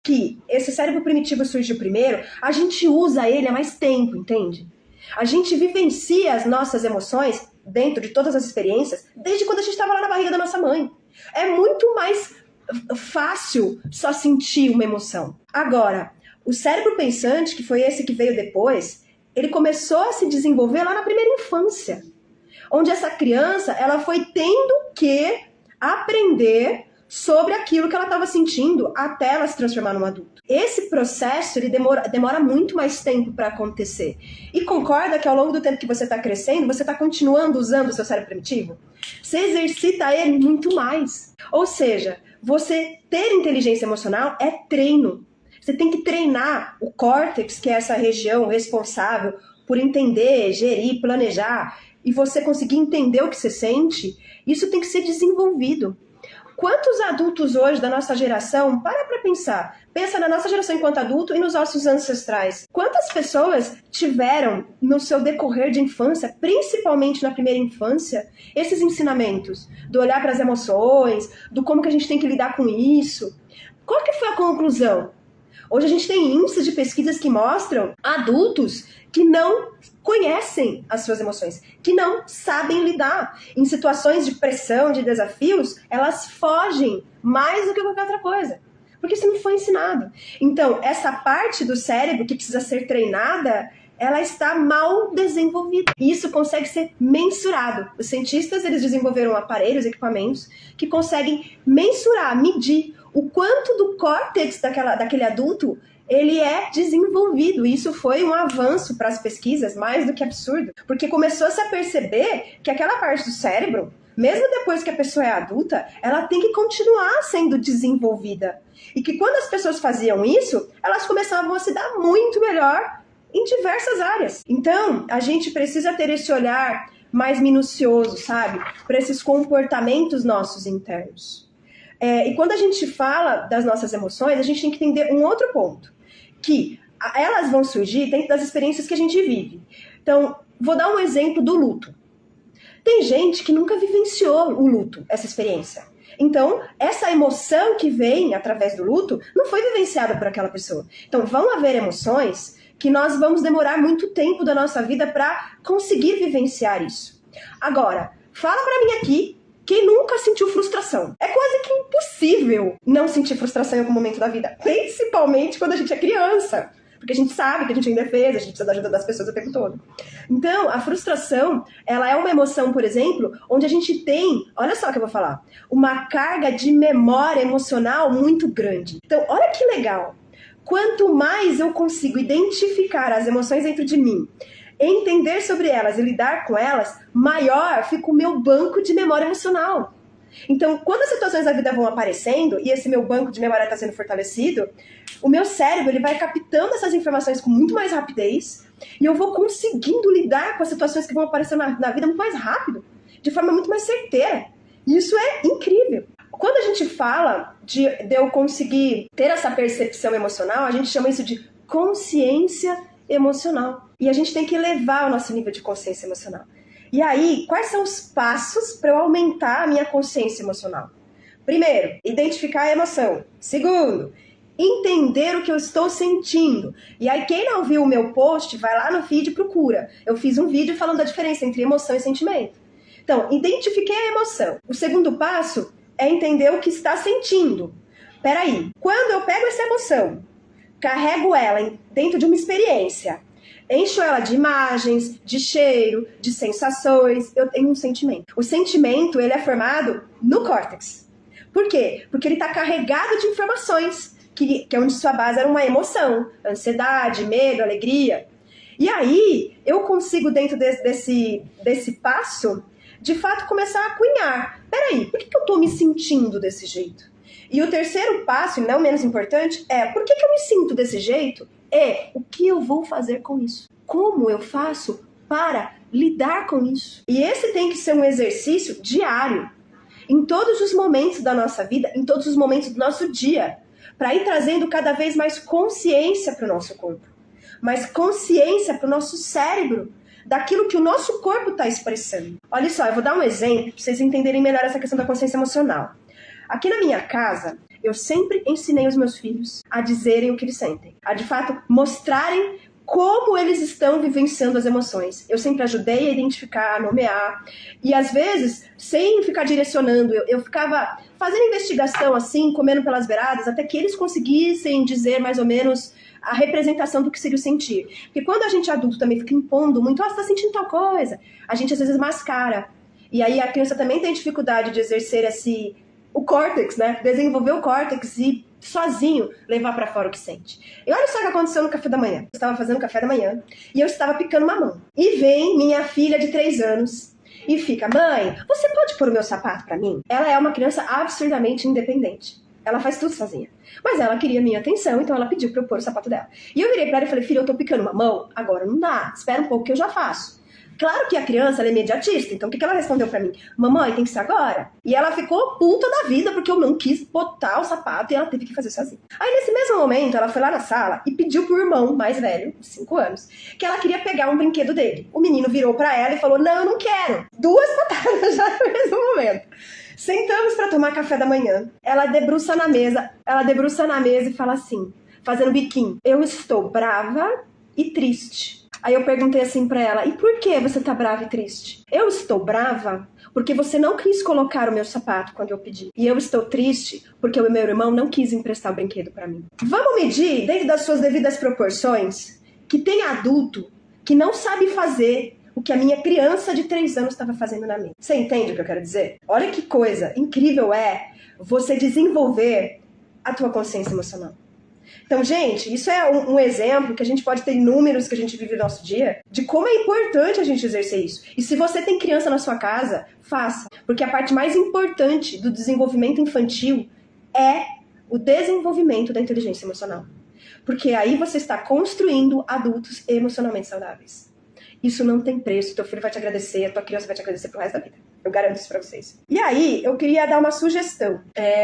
que esse cérebro primitivo surgiu primeiro, a gente usa ele há mais tempo, entende? A gente vivencia as nossas emoções dentro de todas as experiências desde quando a gente estava lá na barriga da nossa mãe. É muito mais fácil só sentir uma emoção. Agora, o cérebro pensante, que foi esse que veio depois, ele começou a se desenvolver lá na primeira infância, onde essa criança ela foi tendo que aprender sobre aquilo que ela estava sentindo até ela se transformar num adulto. Esse processo ele demora muito mais tempo para acontecer. E concorda que ao longo do tempo que você está crescendo, você está continuando usando o seu cérebro primitivo? Você exercita ele muito mais. Ou seja, você ter inteligência emocional é treino. Você tem que treinar o córtex, que é essa região responsável por entender, gerir, planejar, e você conseguir entender o que você sente. Isso tem que ser desenvolvido. Quantos adultos hoje da nossa geração, para pensar, pensa na nossa geração enquanto adulto e nos nossos ancestrais. Quantas pessoas tiveram no seu decorrer de infância, principalmente na primeira infância, esses ensinamentos do olhar para as emoções, do como que a gente tem que lidar com isso? Qual que foi a conclusão? Hoje a gente tem índices de pesquisas que mostram adultos que não conhecem as suas emoções, que não sabem lidar. Em situações de pressão, de desafios, elas fogem mais do que qualquer outra coisa, porque isso não foi ensinado. Então, essa parte do cérebro que precisa ser treinada, ela está mal desenvolvida. E isso consegue ser mensurado. Os cientistas, eles desenvolveram aparelhos, equipamentos, que conseguem mensurar, medir o quanto do córtex daquele adulto ele é desenvolvido. Isso foi um avanço para as pesquisas, mais do que absurdo. Porque começou-se a perceber que aquela parte do cérebro, mesmo depois que a pessoa é adulta, ela tem que continuar sendo desenvolvida. E que quando as pessoas faziam isso, elas começavam a se dar muito melhor em diversas áreas. Então, a gente precisa ter esse olhar mais minucioso, sabe? Para esses comportamentos nossos internos. E quando a gente fala das nossas emoções, a gente tem que entender um outro ponto, que elas vão surgir dentro das experiências que a gente vive. Então, vou dar um exemplo do luto. Tem gente que nunca vivenciou o luto, essa experiência. Então, essa emoção que vem através do luto não foi vivenciada por aquela pessoa. Então, vão haver emoções que nós vamos demorar muito tempo da nossa vida para conseguir vivenciar isso. Agora, fala para mim aqui, quem nunca sentiu frustração? É quase que impossível não sentir frustração em algum momento da vida, principalmente quando a gente é criança, porque a gente sabe que a gente é indefesa, a gente precisa da ajuda das pessoas o tempo todo. Então, a frustração, ela é uma emoção, por exemplo, onde a gente tem, olha só o que eu vou falar, uma carga de memória emocional muito grande. Então, olha que legal. Quanto mais eu consigo identificar as emoções dentro de mim, entender sobre elas e lidar com elas, maior fica o meu banco de memória emocional. Então, quando as situações da vida vão aparecendo e esse meu banco de memória está sendo fortalecido, o meu cérebro ele vai captando essas informações com muito mais rapidez e eu vou conseguindo lidar com as situações que vão aparecendo na vida muito mais rápido, de forma muito mais certeira. E isso é incrível. Quando a gente fala de eu conseguir ter essa percepção emocional, a gente chama isso de consciência emocional. E a gente tem que elevar o nosso nível de consciência emocional. E aí, quais são os passos para eu aumentar a minha consciência emocional? Primeiro, identificar a emoção. Segundo, entender o que eu estou sentindo. E aí, quem não viu o meu post, vai lá no feed e procura. Eu fiz um vídeo falando da diferença entre emoção e sentimento. Então, identifiquei a emoção. O segundo passo é entender o que está sentindo. Peraí, quando eu pego essa emoção, carrego ela dentro de uma experiência, encho ela de imagens, de cheiro, de sensações, eu tenho um sentimento. O sentimento, ele é formado no córtex. Por quê? Porque ele está carregado de informações, que é onde sua base era uma emoção, ansiedade, medo, alegria. E aí, eu consigo, dentro desse passo, de fato, começar a cunhar. Peraí, por que eu estou me sentindo desse jeito? E o terceiro passo, e não menos importante, é por que eu me sinto desse jeito? O que eu vou fazer com isso? Como eu faço para lidar com isso? E esse tem que ser um exercício diário, em todos os momentos da nossa vida, em todos os momentos do nosso dia, para ir trazendo cada vez mais consciência para o nosso corpo, mais consciência para o nosso cérebro, daquilo que o nosso corpo está expressando. Olha só, eu vou dar um exemplo para vocês entenderem melhor essa questão da consciência emocional. Aqui na minha casa, eu sempre ensinei os meus filhos a dizerem o que eles sentem. A, de fato, mostrarem como eles estão vivenciando as emoções. Eu sempre ajudei a identificar, a nomear. E, às vezes, sem ficar direcionando, eu ficava fazendo investigação, assim, comendo pelas beiradas, até que eles conseguissem dizer, mais ou menos, a representação do que seria o sentir. Porque quando a gente adulto também fica impondo muito, você tá sentindo tal coisa, a gente, às vezes, mascara. E aí a criança também tem dificuldade de exercer o córtex, né? Desenvolver o córtex e sozinho levar pra fora o que sente. E olha só o que aconteceu no café da manhã. Eu estava fazendo café da manhã e eu estava picando mamão. E vem minha filha de 3 anos e fica: mãe, você pode pôr o meu sapato pra mim? Ela é uma criança absurdamente independente. Ela faz tudo sozinha. Mas ela queria minha atenção, então ela pediu pra eu pôr o sapato dela. E eu virei pra ela e falei: filha, eu tô picando mamão, agora não dá. Espera um pouco que eu já faço. Claro que a criança, ela é imediatista, então o que ela respondeu pra mim? Mamãe, tem que ser agora. E ela ficou puta da vida porque eu não quis botar o sapato e ela teve que fazer sozinha. Aí nesse mesmo momento, ela foi lá na sala e pediu pro irmão mais velho, de 5 anos, que ela queria pegar um brinquedo dele. O menino virou pra ela e falou: não, eu não quero. 2 patadas já no mesmo momento. Sentamos pra tomar café da manhã. Ela debruça na mesa e fala assim, fazendo biquinho: eu estou brava e triste. Aí eu perguntei assim pra ela: e por que você tá brava e triste? Eu estou brava porque você não quis colocar o meu sapato quando eu pedi. E eu estou triste porque o meu irmão não quis emprestar o brinquedo pra mim. Vamos medir, dentro das suas devidas proporções, que tem adulto que não sabe fazer o que a minha criança de 3 anos estava fazendo na minha. Você entende o que eu quero dizer? Olha que coisa incrível é você desenvolver a tua consciência emocional. Então, gente, isso é um exemplo que a gente pode ter inúmeros que a gente vive no nosso dia, de como é importante a gente exercer isso. E se você tem criança na sua casa, faça. Porque a parte mais importante do desenvolvimento infantil é o desenvolvimento da inteligência emocional. Porque aí você está construindo adultos emocionalmente saudáveis. Isso não tem preço, teu filho vai te agradecer, a tua criança vai te agradecer pro resto da vida. Eu garanto isso pra vocês. E aí, eu queria dar uma sugestão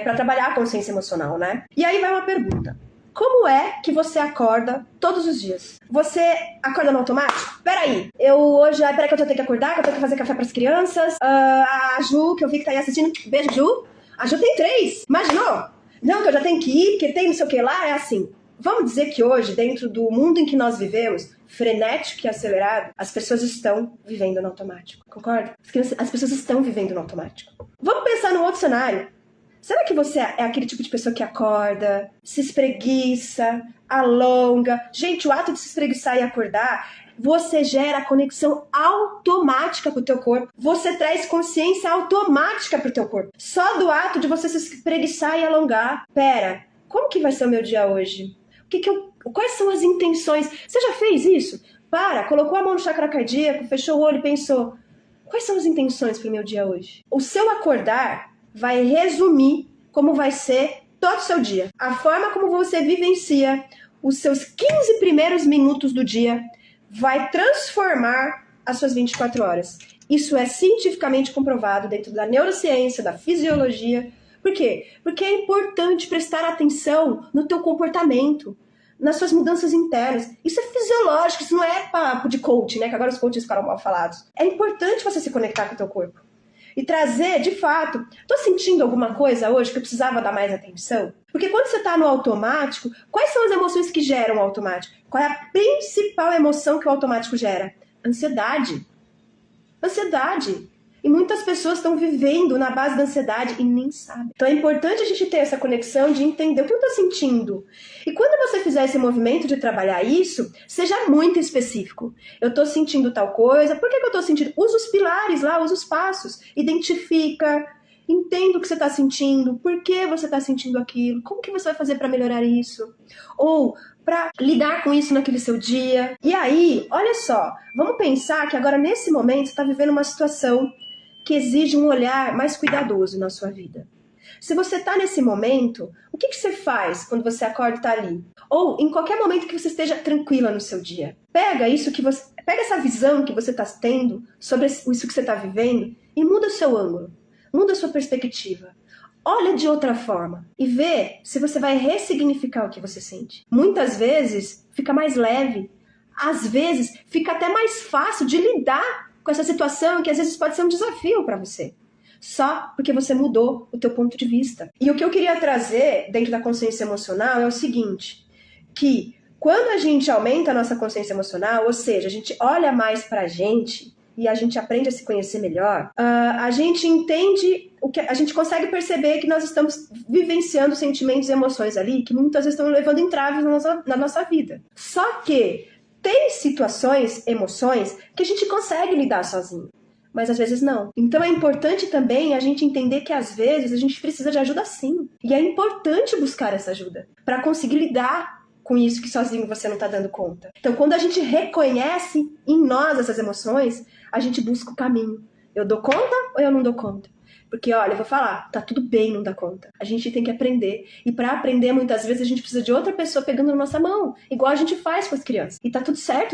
pra trabalhar a consciência emocional, né? E aí vai uma pergunta. Como é que você acorda todos os dias? Você acorda no automático? Peraí, peraí que eu tenho que acordar, que eu tenho que fazer café pras crianças. A Ju, que eu vi que tá aí assistindo, beijo, Ju. A Ju tem 3, imaginou? Não, que eu já tenho que ir, porque tem não sei o que lá, é assim. Vamos dizer que hoje, dentro do mundo em que nós vivemos, frenético e acelerado, as pessoas estão vivendo no automático, concorda? As pessoas estão vivendo no automático. Vamos pensar num outro cenário. Será que você é aquele tipo de pessoa que acorda, se espreguiça, alonga? Gente, o ato de se espreguiçar e acordar, você gera conexão automática pro teu corpo. Você traz consciência automática pro teu corpo. Só do ato de você se espreguiçar e alongar. Pera, como que vai ser o meu dia hoje? Quais são as intenções? Você já fez isso? Colocou a mão no chakra cardíaco, fechou o olho e pensou: quais são as intenções pro meu dia hoje? O seu acordar vai resumir como vai ser todo o seu dia. A forma como você vivencia os seus 15 primeiros minutos do dia vai transformar as suas 24 horas. Isso é cientificamente comprovado dentro da neurociência, da fisiologia. Por quê? Porque é importante prestar atenção no teu comportamento, nas suas mudanças internas. Isso é fisiológico, isso não é papo de coach, né? Que agora os coaches ficaram mal falados. É importante você se conectar com o teu corpo. E trazer, de fato, tô sentindo alguma coisa hoje que eu precisava dar mais atenção? Porque quando você tá no automático, quais são as emoções que geram o automático? Qual é a principal emoção que o automático gera? Ansiedade. Ansiedade. E muitas pessoas estão vivendo na base da ansiedade e nem sabem. Então é importante a gente ter essa conexão de entender o que eu estou sentindo. E quando você fizer esse movimento de trabalhar isso, seja muito específico. Eu estou sentindo tal coisa, por que eu estou sentindo? Usa os pilares lá, usa os passos. Identifica, entenda o que você está sentindo, por que você está sentindo aquilo, como que você vai fazer para melhorar isso? Ou para lidar com isso naquele seu dia. E aí, olha só, vamos pensar que agora nesse momento você está vivendo uma situação que exige um olhar mais cuidadoso na sua vida. Se você está nesse momento, o que você faz quando você acorda e está ali? Ou em qualquer momento que você esteja tranquila no seu dia. Pega essa visão que você está tendo sobre isso que você está vivendo e muda o seu ângulo, muda a sua perspectiva. Olha de outra forma e vê se você vai ressignificar o que você sente. Muitas vezes fica mais leve, às vezes fica até mais fácil de lidar com essa situação que às vezes pode ser um desafio para você. só porque você mudou o teu ponto de vista. E o que eu queria trazer dentro da consciência emocional é o seguinte, que quando a gente aumenta a nossa consciência emocional, ou seja, a gente olha mais pra gente e a gente aprende a se conhecer melhor, a gente entende, a gente consegue perceber que nós estamos vivenciando sentimentos e emoções ali que muitas vezes estão levando entraves na nossa vida. Só que tem situações, emoções, que a gente consegue lidar sozinho, mas às vezes não. Então é importante também a gente entender que às vezes a gente precisa de ajuda sim. E é importante buscar essa ajuda para conseguir lidar com isso que sozinho você não tá dando conta. Então, quando a gente reconhece em nós essas emoções, a gente busca o caminho. Eu dou conta ou eu não dou conta? Porque, olha, eu vou falar, tá tudo bem não dar conta. A gente tem que aprender. E para aprender, muitas vezes, a gente precisa de outra pessoa pegando na nossa mão. Igual a gente faz com as crianças. E tá tudo certo